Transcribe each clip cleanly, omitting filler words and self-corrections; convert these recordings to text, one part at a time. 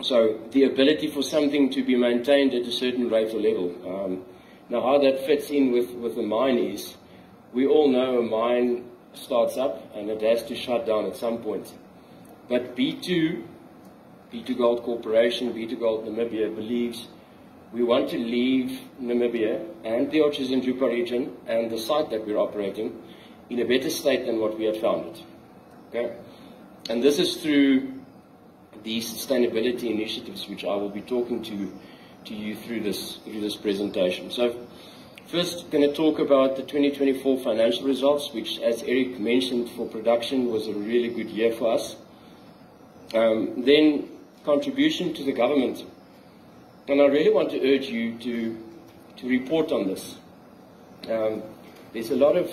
So the ability for something to be maintained at a certain rate or level. Now how that fits in with the mine is, we all know a mine starts up and it has to shut down at some point. But B2 Gold Corporation, B2 Gold Namibia believes we want to leave Namibia and the Otjize-Njupa region and the site that we're operating in a better state than what we had found it. Okay? And this is through these sustainability initiatives, which I will be talking to you through this presentation. So first, going to talk about the 2024 financial results, which, as Eric mentioned, for production was a really good year for us. Then contribution to the government. And I really want to urge you to report on this. There's a lot of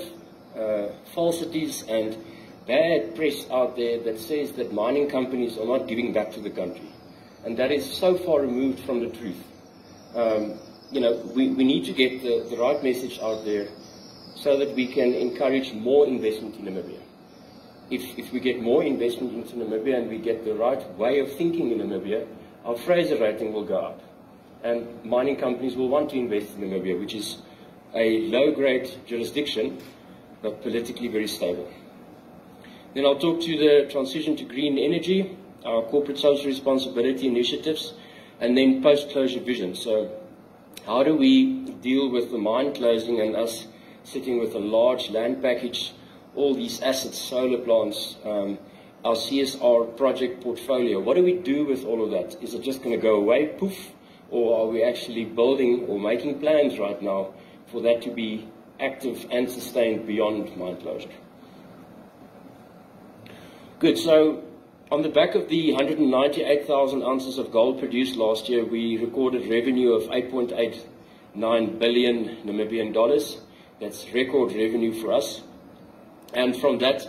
falsities and bad press out there that says that mining companies are not giving back to the country. And that is so far removed from the truth. You know, we need to get the right message out there so that we can encourage more investment in Namibia. If we get more investment into Namibia and we get the right way of thinking in Namibia, our Fraser rating will go up. And mining companies will want to invest in Namibia, which is a low-grade jurisdiction, but politically very stable. Then I'll talk to the transition to green energy, our corporate social responsibility initiatives, and then post-closure vision. So how do we deal with the mine closing and us sitting with a large land package, all these assets, solar plants, our CSR project portfolio? What do we do with all of that? Is it just going to go away, poof? Or are we actually building or making plans right now for that to be active and sustained beyond mine closure? Good, so on the back of the 198,000 ounces of gold produced last year, we recorded revenue of 8.89 billion Namibian dollars. That's record revenue for us. And from that,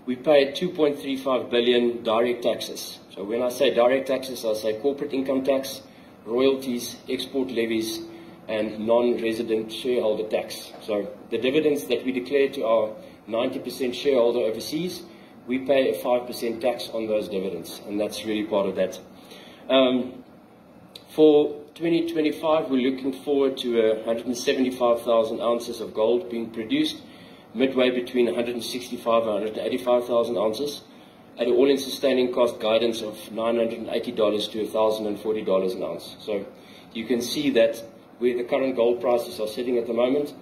we paid 2.35 billion direct taxes. So when I say direct taxes, I say corporate income tax, royalties, export levies, and non-resident shareholder tax. So the dividends that we declare to our 90% shareholder overseas, we pay a 5% tax on those dividends, and that's really part of that. For 2025, we're looking forward to 175,000 ounces of gold being produced, midway between 165,000 and 185,000 ounces, at an all-in sustaining cost guidance of $980 to $1,040 an ounce. So you can see that where the current gold prices are sitting at the moment,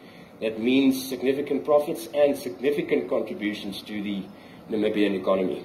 that means significant profits and significant contributions to the Namibian economy.